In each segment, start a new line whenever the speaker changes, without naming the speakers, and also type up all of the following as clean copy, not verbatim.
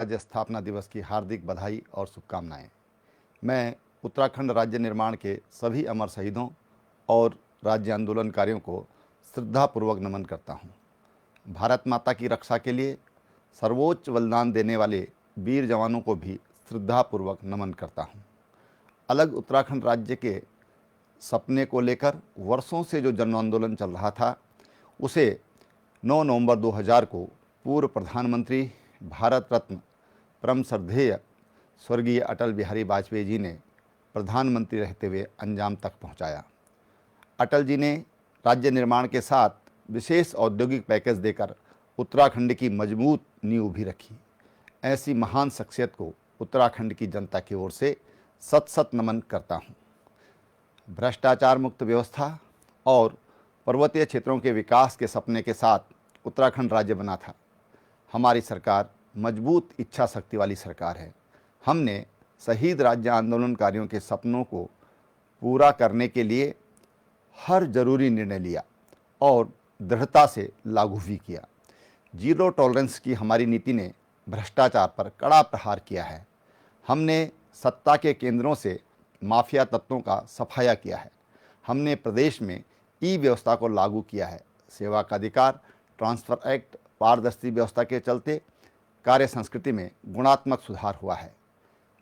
राज्य स्थापना दिवस की हार्दिक बधाई और शुभकामनाएं। मैं उत्तराखंड राज्य निर्माण के सभी अमर शहीदों और राज्य आंदोलनकारियों को श्रद्धापूर्वक नमन करता हूं। भारत माता की रक्षा के लिए सर्वोच्च बलिदान देने वाले वीर जवानों को भी श्रद्धापूर्वक नमन करता हूं। अलग उत्तराखंड राज्य के सपने को लेकर वर्षों से जो जन आंदोलन चल रहा था, उसे 9 नवंबर 2000 को पूर्व प्रधानमंत्री, भारत रत्न, परम श्रद्धेय स्वर्गीय अटल बिहारी वाजपेयी जी ने प्रधानमंत्री रहते हुए अंजाम तक पहुंचाया। अटल जी ने राज्य निर्माण के साथ विशेष औद्योगिक पैकेज देकर उत्तराखंड की मजबूत नींव भी रखी। ऐसी महान शख्सियत को उत्तराखंड की जनता की ओर से सत सत नमन करता हूं। भ्रष्टाचार मुक्त व्यवस्था और पर्वतीय क्षेत्रों के विकास के सपने के साथ उत्तराखंड राज्य बना था। हमारी सरकार मजबूत इच्छा शक्ति वाली सरकार है। हमने शहीद राज्य आंदोलनकारियों के सपनों को पूरा करने के लिए हर जरूरी निर्णय लिया और दृढ़ता से लागू भी किया। जीरो टॉलरेंस की हमारी नीति ने भ्रष्टाचार पर कड़ा प्रहार किया है। हमने सत्ता के केंद्रों से माफिया तत्वों का सफाया किया है। हमने प्रदेश में ई व्यवस्था को लागू किया है। सेवा का अधिकार, ट्रांसफर एक्ट, पारदर्शी व्यवस्था के चलते कार्य संस्कृति में गुणात्मक सुधार हुआ है।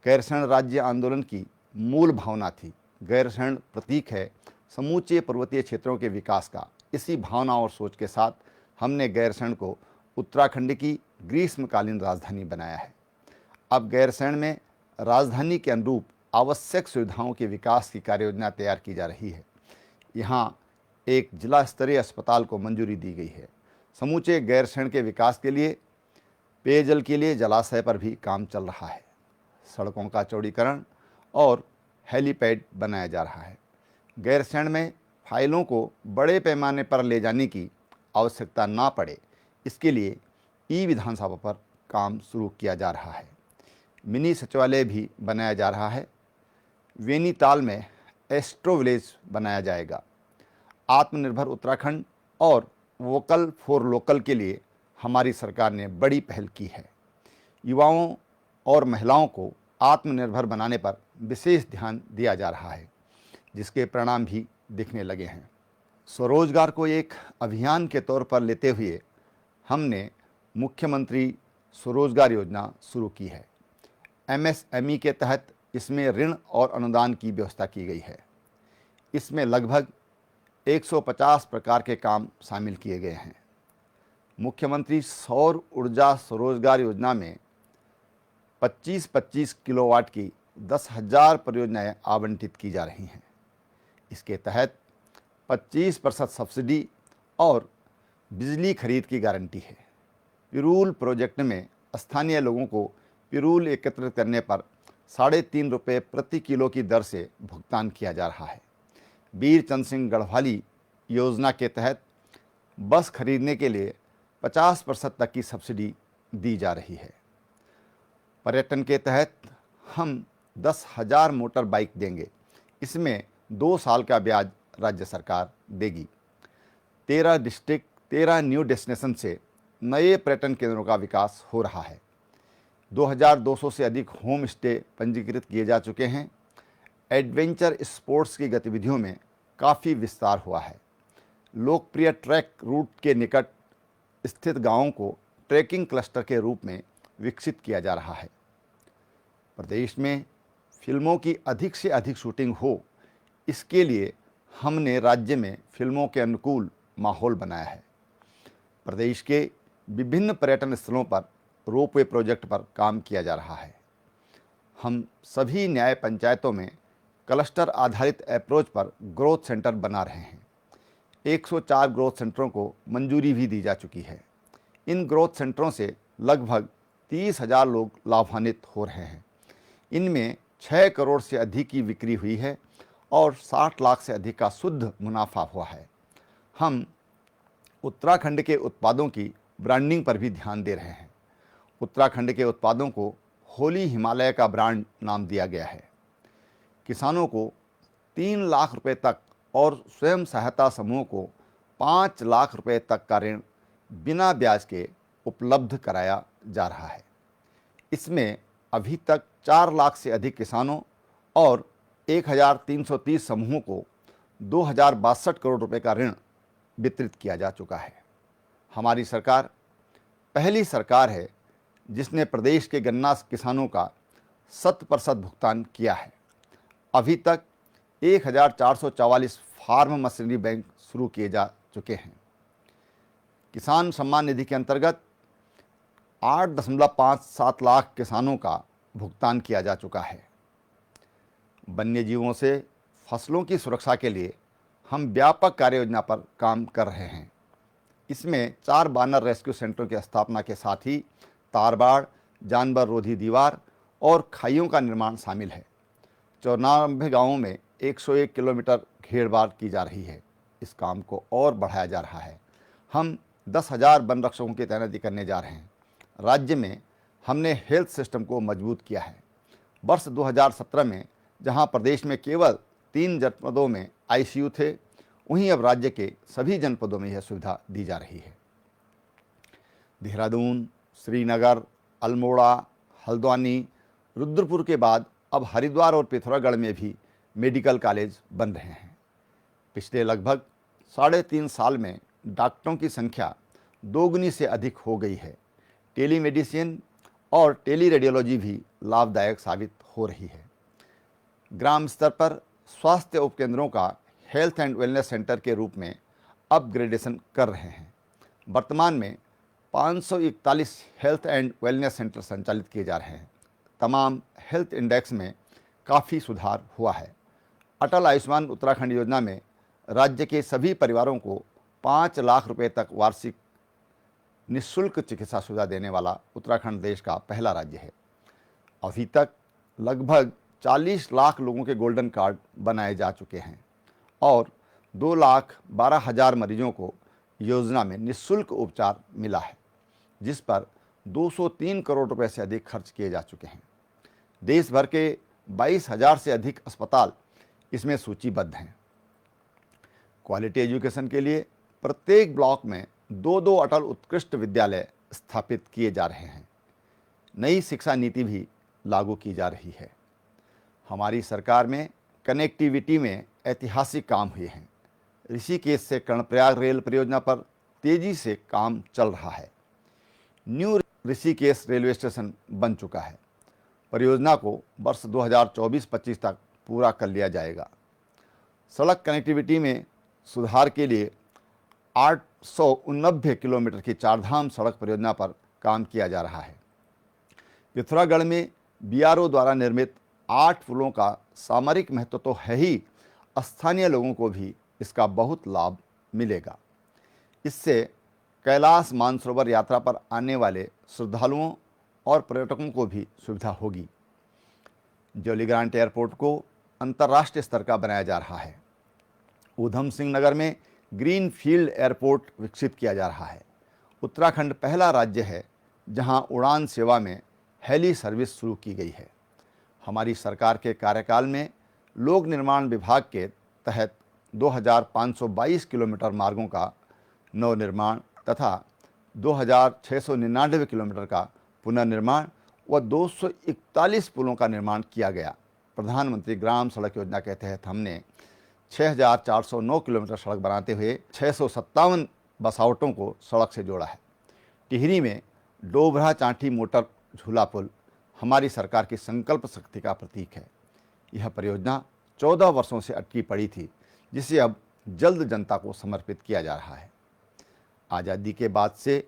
गैरसैंण राज्य आंदोलन की मूल भावना थी। गैरसैंण प्रतीक है समूचे पर्वतीय क्षेत्रों के विकास का। इसी भावना और सोच के साथ हमने गैरसैंण को उत्तराखंड की ग्रीष्मकालीन राजधानी बनाया है। अब गैरसैंण में राजधानी के अनुरूप आवश्यक सुविधाओं के विकास की कार्ययोजना तैयार की जा रही है। यहाँ एक जिला स्तरीय अस्पताल को मंजूरी दी गई है। समूचे गैरसैंण के विकास के लिए पेयजल के लिए जलाशय पर भी काम चल रहा है। सड़कों का चौड़ीकरण और हेलीपैड बनाया जा रहा है। गैरसैंण में फाइलों को बड़े पैमाने पर ले जाने की आवश्यकता ना पड़े, इसके लिए ई विधानसभा पर काम शुरू किया जा रहा है। मिनी सचिवालय भी बनाया जा रहा है। वेनीताल में एस्ट्रो विलेज बनाया जाएगा। आत्मनिर्भर उत्तराखंड और वोकल फॉर लोकल के लिए हमारी सरकार ने बड़ी पहल की है। युवाओं और महिलाओं को आत्मनिर्भर बनाने पर विशेष ध्यान दिया जा रहा है, जिसके परिणाम भी दिखने लगे हैं। स्वरोजगार को एक अभियान के तौर पर लेते हुए हमने मुख्यमंत्री स्वरोजगार योजना शुरू की है। एमएसएमई के तहत इसमें ऋण और अनुदान की व्यवस्था की गई है। इसमें लगभग 150 प्रकार के काम शामिल किए गए हैं। मुख्यमंत्री सौर ऊर्जा स्वरोजगार योजना में 25-25 किलोवाट की 10,000 परियोजनाएं आवंटित की जा रही हैं। इसके तहत 25% सब्सिडी और बिजली खरीद की गारंटी है। पिरूल प्रोजेक्ट में स्थानीय लोगों को पिरूल एकत्रित करने पर 3.5 रुपये प्रति किलो की दर से भुगतान किया जा रहा है। वीर चंद सिंह गढ़वाली योजना के तहत बस खरीदने के लिए 50% तक की सब्सिडी दी जा रही है। पर्यटन के तहत हम 10,000 मोटर बाइक देंगे। इसमें 2 साल का ब्याज राज्य सरकार देगी। 13 डिस्ट्रिक्ट, 13 न्यू डेस्टिनेशन से नए पर्यटन केंद्रों का विकास हो रहा है। 2,200 से अधिक होम स्टे पंजीकृत किए जा चुके हैं। एडवेंचर स्पोर्ट्स की गतिविधियों में काफ़ी विस्तार हुआ है। लोकप्रिय ट्रैक रूट के निकट स्थित गांवों को ट्रैकिंग क्लस्टर के रूप में विकसित किया जा रहा है। प्रदेश में फिल्मों की अधिक से अधिक शूटिंग हो, इसके लिए हमने राज्य में फिल्मों के अनुकूल माहौल बनाया है। प्रदेश के विभिन्न पर्यटन स्थलों पर रोपवे प्रोजेक्ट पर काम किया जा रहा है। हम सभी न्याय पंचायतों में क्लस्टर आधारित अप्रोच पर ग्रोथ सेंटर बना रहे हैं। 104 ग्रोथ सेंटरों को मंजूरी भी दी जा चुकी है। इन ग्रोथ सेंटरों से लगभग 30,000 लोग लाभान्वित हो रहे हैं। इनमें 6 करोड़ से अधिक की बिक्री हुई है और 60 लाख से अधिक का शुद्ध मुनाफा हुआ है। हम उत्तराखंड के उत्पादों की ब्रांडिंग पर भी ध्यान दे रहे हैं। उत्तराखंड के उत्पादों को होली हिमालय का ब्रांड नाम दिया गया है। किसानों को 3 लाख रुपए तक और स्वयं सहायता समूह को 5 लाख रुपए तक का ऋण बिना ब्याज के उपलब्ध कराया जा रहा है। इसमें अभी तक 4 लाख से अधिक किसानों और 1330 समूहों को 2062 करोड़ रुपए का ऋण वितरित किया जा चुका है। हमारी सरकार पहली सरकार है जिसने प्रदेश के गन्ना किसानों का 100% भुगतान किया है। अभी तक 1444 फार्म मशीनरी बैंक शुरू किए जा चुके हैं। किसान सम्मान निधि के अंतर्गत 8.57 लाख किसानों का भुगतान किया जा चुका है। वन्य जीवों से फसलों की सुरक्षा के लिए हम व्यापक कार्य योजना पर काम कर रहे हैं। इसमें 4 बानर रेस्क्यू सेंटरों की स्थापना के साथ ही तारबाड़, जानवर रोधी दीवार और खाइयों का निर्माण शामिल है। 94 गाँवों में 101 किलोमीटर घेरबाड़ की जा रही है। इस काम को और बढ़ाया जा रहा है। हम 10,000 वन रक्षकों की तैनाती करने जा रहे हैं। राज्य में हमने हेल्थ सिस्टम को मजबूत किया है। वर्ष 2017 में जहां प्रदेश में केवल 3 जनपदों में आईसीयू थे, वहीं अब राज्य के सभी जनपदों में यह सुविधा दी जा रही है। देहरादून, श्रीनगर, अल्मोड़ा, हल्द्वानी, रुद्रपुर के बाद अब हरिद्वार और पिथौरागढ़ में भी मेडिकल कॉलेज बन रहे हैं। पिछले लगभग 3.5 साल में डॉक्टरों की संख्या दोगुनी से अधिक हो गई है। टेलीमेडिसिन और टेलीरेडियोलॉजी भी लाभदायक साबित हो रही है। ग्राम स्तर पर स्वास्थ्य उपकेंद्रों का हेल्थ एंड वेलनेस सेंटर के रूप में अपग्रेडेशन कर रहे हैं। वर्तमान में 541 हेल्थ एंड वेलनेस सेंटर संचालित किए जा रहे हैं। तमाम हेल्थ इंडेक्स में काफ़ी सुधार हुआ है। अटल आयुष्मान उत्तराखंड योजना में राज्य के सभी परिवारों को 5 लाख रुपए तक वार्षिक निःशुल्क चिकित्सा सुविधा देने वाला उत्तराखंड देश का पहला राज्य है। अभी तक लगभग 40 लाख लोगों के गोल्डन कार्ड बनाए जा चुके हैं और 2,12,000 मरीजों को योजना में निःशुल्क उपचार मिला है, जिस पर 203 करोड़ रुपए से अधिक खर्च किए जा चुके हैं। देश भर के 22,000 से अधिक अस्पताल इसमें सूचीबद्ध हैं। क्वालिटी एजुकेशन के लिए प्रत्येक ब्लॉक में 2 अटल उत्कृष्ट विद्यालय स्थापित किए जा रहे हैं। नई शिक्षा नीति भी लागू की जा रही है। हमारी सरकार में कनेक्टिविटी में ऐतिहासिक काम हुए हैं। ऋषिकेश से कर्णप्रयाग रेल परियोजना पर तेजी से काम चल रहा है। न्यू ऋषिकेश रेलवे स्टेशन बन चुका है। परियोजना को वर्ष 2024-25 तक पूरा कर लिया जाएगा। सड़क कनेक्टिविटी में सुधार के लिए 889 किलोमीटर की चारधाम सड़क परियोजना पर काम किया जा रहा है। पिथौरागढ़ में बीआरओ द्वारा निर्मित 8 पुलों का सामरिक महत्व तो है ही, स्थानीय लोगों को भी इसका बहुत लाभ मिलेगा। इससे कैलाश मानसरोवर यात्रा पर आने वाले श्रद्धालुओं और पर्यटकों को भी सुविधा होगी। जौलीग्रांट एयरपोर्ट को अंतर्राष्ट्रीय स्तर का बनाया जा रहा है। ऊधम सिंह नगर में ग्रीन फील्ड एयरपोर्ट विकसित किया जा रहा है। उत्तराखंड पहला राज्य है जहां उड़ान सेवा में हेली सर्विस शुरू की गई है। हमारी सरकार के कार्यकाल में लोक निर्माण विभाग के तहत 2,522 किलोमीटर मार्गों का नवनिर्माण तथा 2,699 किलोमीटर का पुनर्निर्माण व 241 पुलों का निर्माण किया गया। प्रधानमंत्री ग्राम सड़क योजना के तहत हमने 6,409 किलोमीटर सड़क बनाते हुए 657 बसावटों को सड़क से जोड़ा है। टिहरी में डोभरा चांठी मोटर झूला पुल हमारी सरकार की संकल्प शक्ति का प्रतीक है। यह परियोजना 14 वर्षों से अटकी पड़ी थी, जिसे अब जल्द जनता को समर्पित किया जा रहा है। आज़ादी के बाद से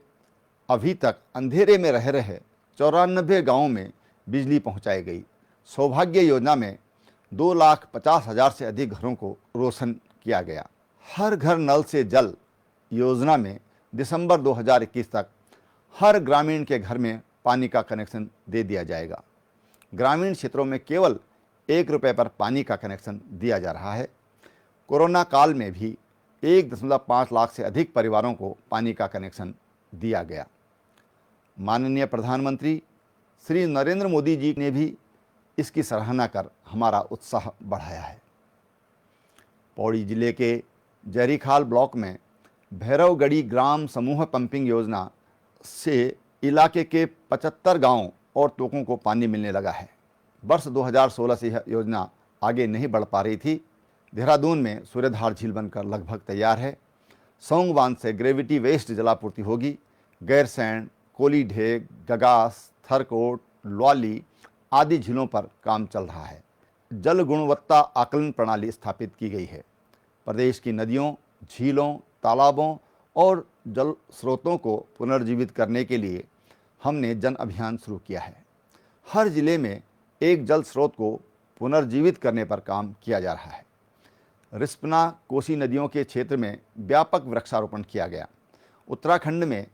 अभी तक अंधेरे में रह रहे 94 गाँवों में बिजली पहुंचाई गई। सौभाग्य योजना में 2,50,000 से अधिक घरों को रोशन किया गया। हर घर नल से जल योजना में दिसंबर 2021 तक हर ग्रामीण के घर में पानी का कनेक्शन दे दिया जाएगा। ग्रामीण क्षेत्रों में केवल 1 रुपये पर पानी का कनेक्शन दिया जा रहा है। कोरोना काल में भी 1.5 लाख से अधिक परिवारों को पानी का कनेक्शन दिया गया। माननीय प्रधानमंत्री श्री नरेंद्र मोदी जी ने भी इसकी सराहना कर हमारा उत्साह बढ़ाया है। पौड़ी जिले के जरीखाल ब्लॉक में भैरवगढ़ी ग्राम समूह पंपिंग योजना से इलाके के 75 गांव और तोकों को पानी मिलने लगा है। वर्ष 2016 से यह योजना आगे नहीं बढ़ पा रही थी। देहरादून में सूर्यधार झील बनकर लगभग तैयार है। सौंग बांध से ग्रेविटी वेस्ट जलापूर्ति होगी। गैरसैंण, कोली ढेग, गगास, थरकोट, लौली आदि झीलों पर काम चल रहा है। जल गुणवत्ता आकलन प्रणाली स्थापित की गई है। प्रदेश की नदियों, झीलों, तालाबों और जल स्रोतों को पुनर्जीवित करने के लिए हमने जन अभियान शुरू किया है। हर जिले में एक जल स्रोत को पुनर्जीवित करने पर काम किया जा रहा है। रिस्पना, कोसी नदियों के क्षेत्र में व्यापक वृक्षारोपण किया गया। उत्तराखंड में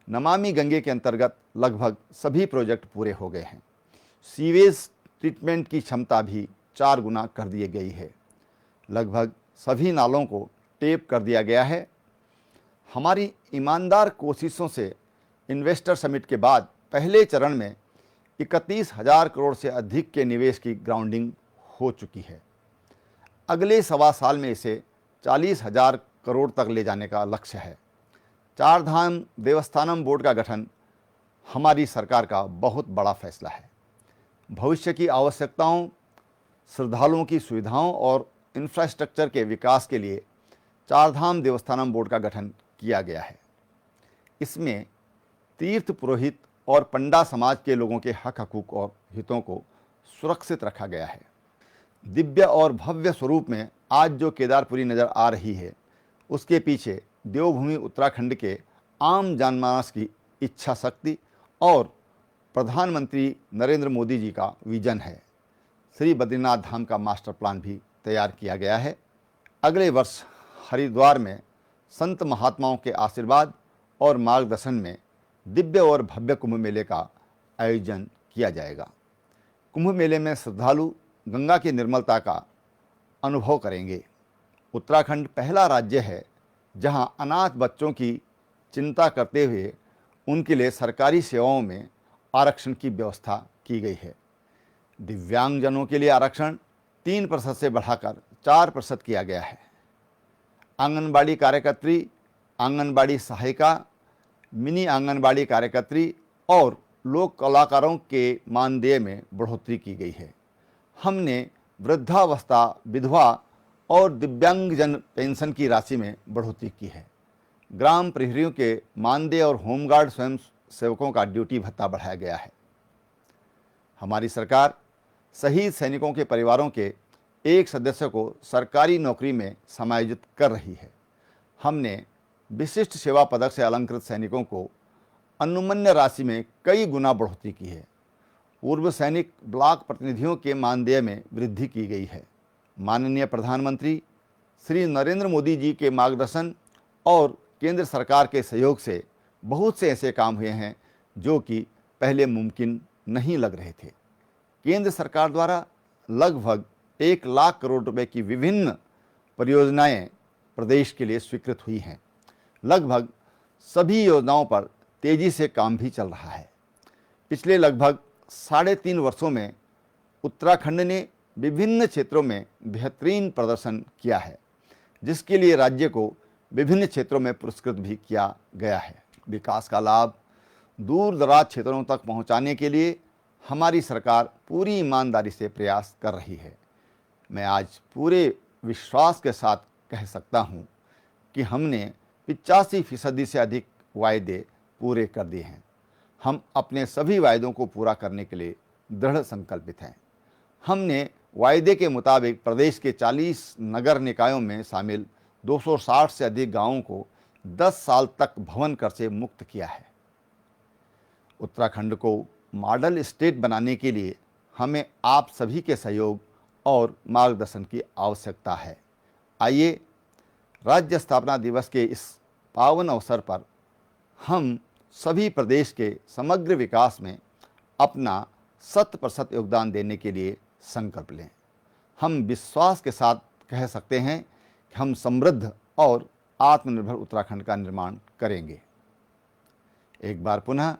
नमामि गंगे के अंतर्गत लगभग सभी प्रोजेक्ट पूरे हो गए हैं। सीवेज ट्रीटमेंट की क्षमता भी 4 गुना कर दी गई है। लगभग सभी नालों को टेप कर दिया गया है। हमारी ईमानदार कोशिशों से इन्वेस्टर समिट के बाद पहले चरण में 31,000 करोड़ से अधिक के निवेश की ग्राउंडिंग हो चुकी है। अगले सवा साल में इसे 40,000 करोड़ तक ले जाने का लक्ष्य है। चारधाम देवस्थानम बोर्ड का गठन हमारी सरकार का बहुत बड़ा फैसला है। भविष्य की आवश्यकताओं, श्रद्धालुओं की सुविधाओं और इंफ्रास्ट्रक्चर के विकास के लिए चारधाम देवस्थानम बोर्ड का गठन किया गया है। इसमें तीर्थ पुरोहित और पंडा समाज के लोगों के हक हकूक और हितों को सुरक्षित रखा गया है। दिव्य और भव्य स्वरूप में आज जो केदारपुरी नज़र आ रही है, उसके पीछे देवभूमि उत्तराखंड के आम जनमानस की इच्छा शक्ति और प्रधानमंत्री नरेंद्र मोदी जी का विजन है। श्री बद्रीनाथ धाम का मास्टर प्लान भी तैयार किया गया है। अगले वर्ष हरिद्वार में संत महात्माओं के आशीर्वाद और मार्गदर्शन में दिव्य और भव्य कुंभ मेले का आयोजन किया जाएगा। कुंभ मेले में श्रद्धालु गंगा की निर्मलता का अनुभव करेंगे। उत्तराखंड पहला राज्य है जहां अनाथ बच्चों की चिंता करते हुए उनके लिए सरकारी सेवाओं में आरक्षण की व्यवस्था की गई है। दिव्यांगजनों के लिए आरक्षण 3% से बढ़ाकर 4% किया गया है। आंगनबाड़ी कार्यकर्त्री, आंगनबाड़ी सहायिका, मिनी आंगनबाड़ी कार्यकर्त्री और लोक कलाकारों के मानदेय में बढ़ोतरी की गई है। हमने वृद्धावस्था, विधवा और दिव्यांगजन पेंशन की राशि में बढ़ोतरी की है। ग्राम प्रहरियों के मानदेय और होमगार्ड स्वयं सेवकों का ड्यूटी भत्ता बढ़ाया गया है। हमारी सरकार शहीद सैनिकों के परिवारों के एक सदस्य को सरकारी नौकरी में समायोजित कर रही है। हमने विशिष्ट सेवा पदक से अलंकृत सैनिकों को अनुमन्य राशि में कई गुना बढ़ोतरी की है। पूर्व सैनिक ब्लॉक प्रतिनिधियों के मानदेय में वृद्धि की गई है। माननीय प्रधानमंत्री श्री नरेंद्र मोदी जी के मार्गदर्शन और केंद्र सरकार के सहयोग से बहुत से ऐसे काम हुए हैं जो कि पहले मुमकिन नहीं लग रहे थे। केंद्र सरकार द्वारा लगभग 1 लाख करोड़ रुपए की विभिन्न परियोजनाएं प्रदेश के लिए स्वीकृत हुई हैं। लगभग सभी योजनाओं पर तेजी से काम भी चल रहा है। पिछले लगभग 3.5 वर्षों में उत्तराखंड ने विभिन्न क्षेत्रों में बेहतरीन प्रदर्शन किया है, जिसके लिए राज्य को विभिन्न क्षेत्रों में पुरस्कृत भी किया गया है। विकास का लाभ दूर दराज क्षेत्रों तक पहुंचाने के लिए हमारी सरकार पूरी ईमानदारी से प्रयास कर रही है। मैं आज पूरे विश्वास के साथ कह सकता हूं कि हमने 85% से अधिक वायदे पूरे कर दिए हैं। हम अपने सभी वायदों को पूरा करने के लिए दृढ़ संकल्पित हैं। हमने वायदे के मुताबिक प्रदेश के 40 नगर निकायों में शामिल 260 से अधिक गांवों को 10 साल तक भवन कर से मुक्त किया है। उत्तराखंड को मॉडल स्टेट बनाने के लिए हमें आप सभी के सहयोग और मार्गदर्शन की आवश्यकता है। आइए राज्य स्थापना दिवस के इस पावन अवसर पर हम सभी प्रदेश के समग्र विकास में अपना 100% योगदान देने के लिए संकल्प लें। हम विश्वास के साथ कह सकते हैं कि हम समृद्ध और आत्मनिर्भर उत्तराखंड का निर्माण करेंगे। एक बार पुनः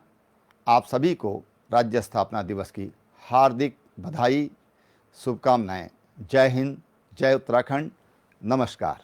आप सभी को राज्य स्थापना दिवस की हार्दिक बधाई, शुभकामनाएं। जय हिंद, जय उत्तराखंड, नमस्कार।